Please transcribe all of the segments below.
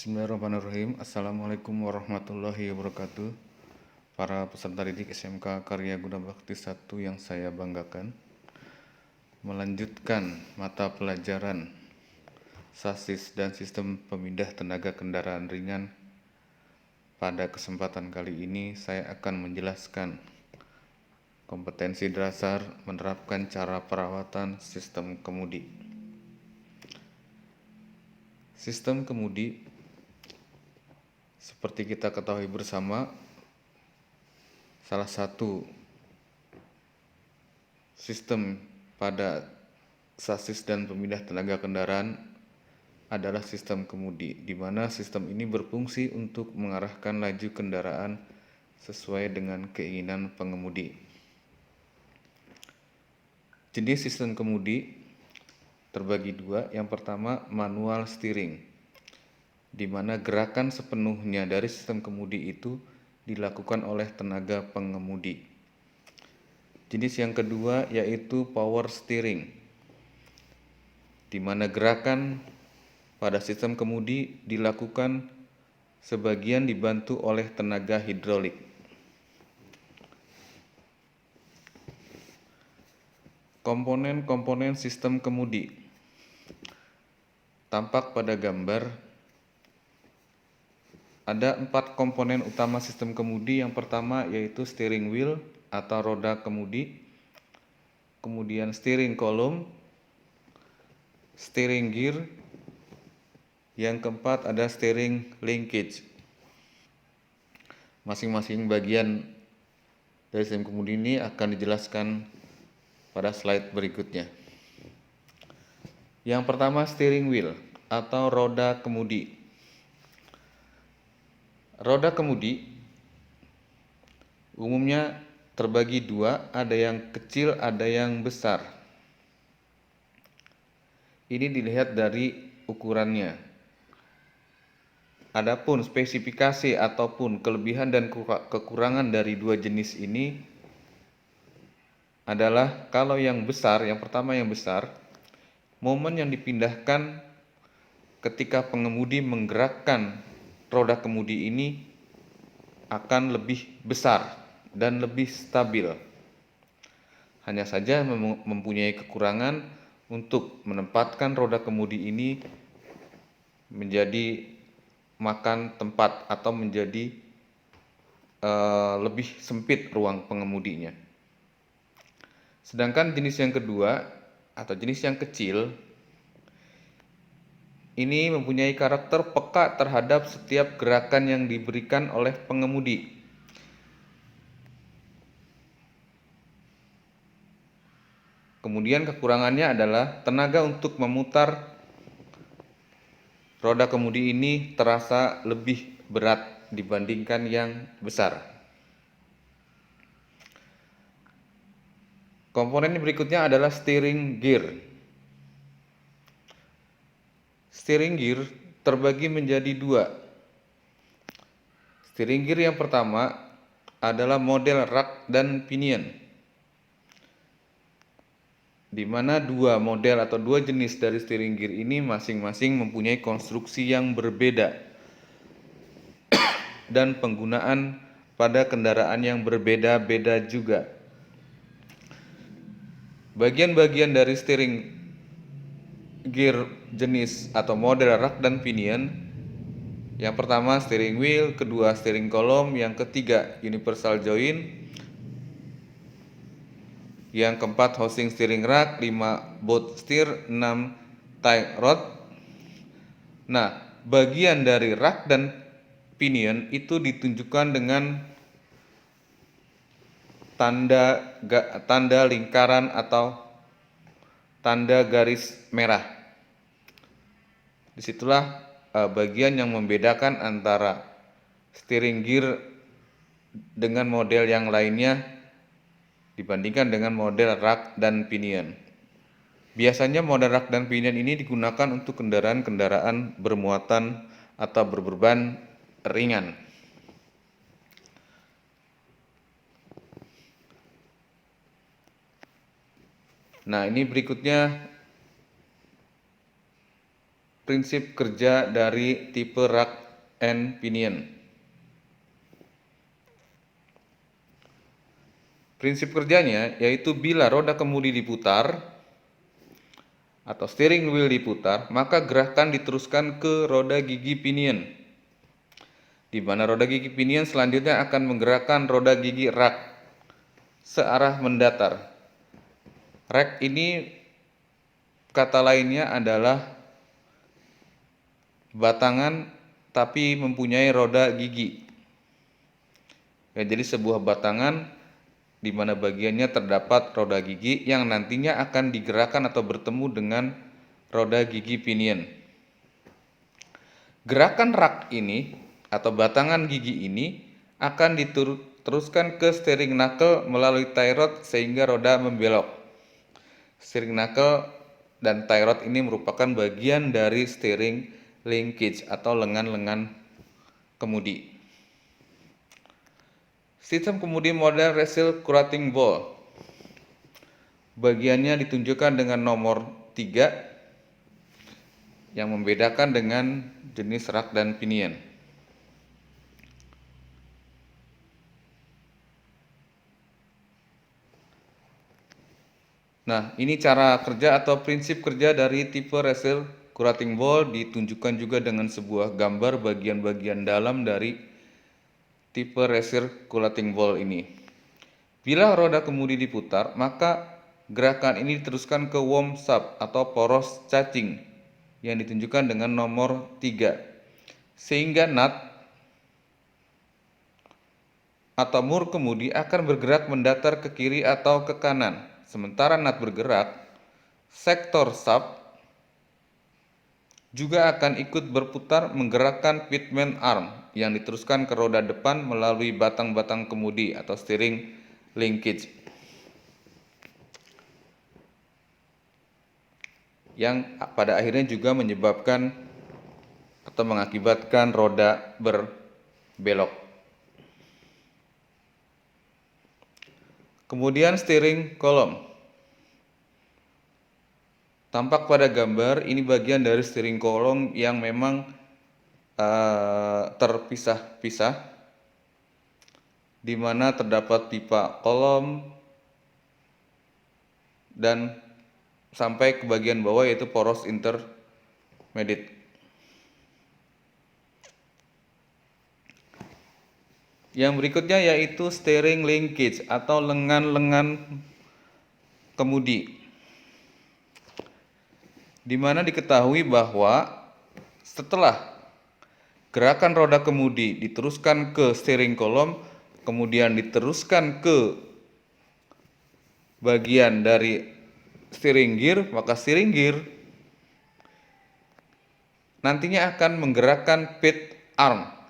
Bismillahirrahmanirrahim. Assalamualaikum warahmatullahi wabarakatuh. Para peserta didik SMK Karya Guna Bakti 1 yang saya banggakan, melanjutkan mata pelajaran sasis dan sistem pemindah tenaga kendaraan ringan. Pada kesempatan kali ini saya akan menjelaskan kompetensi dasar menerapkan cara perawatan sistem kemudi. Sistem kemudi seperti kita ketahui bersama, salah satu sistem pada sasis dan pemindah tenaga kendaraan adalah sistem kemudi, di mana sistem ini berfungsi untuk mengarahkan laju kendaraan sesuai dengan keinginan pengemudi. Jenis sistem kemudi terbagi dua. Yang pertama, manual steering, di mana gerakan sepenuhnya dari sistem kemudi itu dilakukan oleh tenaga pengemudi. Jenis yang kedua yaitu power steering, di mana gerakan pada sistem kemudi dilakukan sebagian dibantu oleh tenaga hidrolik. Komponen-komponen sistem kemudi tampak pada gambar. Ada 4 komponen utama sistem kemudi. Yang pertama yaitu steering wheel atau roda kemudi, kemudian steering column, steering gear, yang keempat ada steering linkage. Masing-masing bagian dari sistem kemudi ini akan dijelaskan pada slide berikutnya. Yang pertama, steering wheel atau roda kemudi. Roda kemudi umumnya terbagi dua, ada yang kecil, ada yang besar. Ini dilihat dari ukurannya. Adapun spesifikasi ataupun kelebihan dan kekurangan dari dua jenis ini adalah kalau yang besar, yang pertama yang besar, momen yang dipindahkan ketika pengemudi menggerakkan roda kemudi ini akan lebih besar dan lebih stabil. Hanya saja mempunyai kekurangan untuk menempatkan roda kemudi ini menjadi makan tempat atau menjadi lebih sempit ruang pengemudinya. Sedangkan jenis yang kedua atau jenis yang kecil ini mempunyai karakter peka terhadap setiap gerakan yang diberikan oleh pengemudi. Kemudian kekurangannya adalah tenaga untuk memutar roda kemudi ini terasa lebih berat dibandingkan yang besar. Komponen berikutnya adalah steering gear. Steering gear terbagi menjadi dua. Steering gear yang pertama adalah model rack dan pinion, di mana dua model atau dua jenis dari steering gear ini masing-masing mempunyai konstruksi yang berbeda dan penggunaan pada kendaraan yang berbeda-beda juga. Bagian-bagian dari steering gear jenis atau model rack dan pinion, yang pertama steering wheel, kedua steering column, yang ketiga universal joint, yang keempat housing steering rack, 5 boat steer, 6 tie rod. Nah, bagian dari rack dan pinion itu ditunjukkan dengan tanda lingkaran atau tanda garis merah. Disitulah bagian yang membedakan antara steering gear dengan model yang lainnya dibandingkan dengan model rack dan pinion. Biasanya model rack dan pinion ini digunakan untuk kendaraan-kendaraan bermuatan atau berbeban ringan. Nah, ini berikutnya prinsip kerja dari tipe rack and pinion. Prinsip kerjanya yaitu bila roda kemudi diputar atau steering wheel diputar, maka gerakan diteruskan ke roda gigi pinion, di mana roda gigi pinion selanjutnya akan menggerakkan roda gigi rack searah mendatar. Rack ini kata lainnya adalah batangan tapi mempunyai roda gigi. Ya, jadi sebuah batangan di mana bagiannya terdapat roda gigi yang nantinya akan digerakkan atau bertemu dengan roda gigi pinion. Gerakan rack ini atau batangan gigi ini akan diteruskan ke steering knuckle melalui tie rod sehingga roda membelok. Steering knuckle dan tie rod ini merupakan bagian dari steering linkage atau lengan-lengan kemudi. Sistem kemudi model recirculating ball. Bagiannya ditunjukkan dengan nomor 3 yang membedakan dengan jenis rack dan pinion. Nah, ini cara kerja atau prinsip kerja dari tipe recirculating ball, ditunjukkan juga dengan sebuah gambar bagian-bagian dalam dari tipe recirculating ball ini. Bila roda kemudi diputar, maka gerakan ini diteruskan ke worm sub atau poros cacing yang ditunjukkan dengan nomor 3. Sehingga nut atau mur kemudi akan bergerak mendatar ke kiri atau ke kanan. Sementara nut bergerak, sektor sub juga akan ikut berputar menggerakkan pitman arm yang diteruskan ke roda depan melalui batang-batang kemudi atau steering linkage yang pada akhirnya juga menyebabkan atau mengakibatkan roda berbelok. Kemudian steering column. Tampak pada gambar ini bagian dari steering column yang memang terpisah-pisah, di mana terdapat pipa kolom dan sampai ke bagian bawah yaitu poros intermediate. Yang berikutnya yaitu steering linkage atau lengan-lengan kemudi, di mana diketahui bahwa setelah gerakan roda kemudi diteruskan ke steering column, kemudian diteruskan ke bagian dari steering gear, maka steering gear nantinya akan menggerakkan pit arm.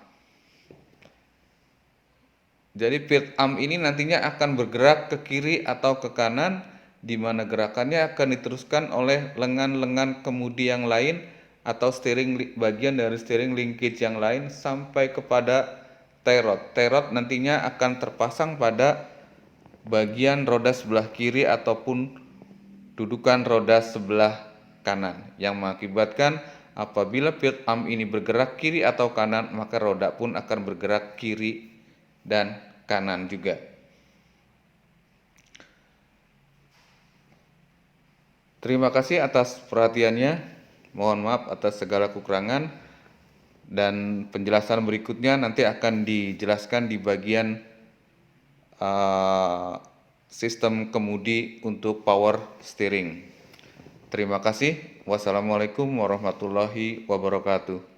Jadi pit arm ini nantinya akan bergerak ke kiri atau ke kanan, di mana gerakannya akan diteruskan oleh lengan-lengan kemudi yang lain atau bagian dari steering linkage yang lain sampai kepada tie rod. Tie rod nantinya akan terpasang pada bagian roda sebelah kiri ataupun dudukan roda sebelah kanan, yang mengakibatkan apabila pit arm ini bergerak kiri atau kanan, maka roda pun akan bergerak kiri dan kanan juga. Terima kasih atas perhatiannya. Mohon maaf atas segala kekurangan, dan penjelasan berikutnya nanti akan dijelaskan di bagian sistem kemudi untuk power steering. Terima kasih. Wassalamualaikum warahmatullahi wabarakatuh.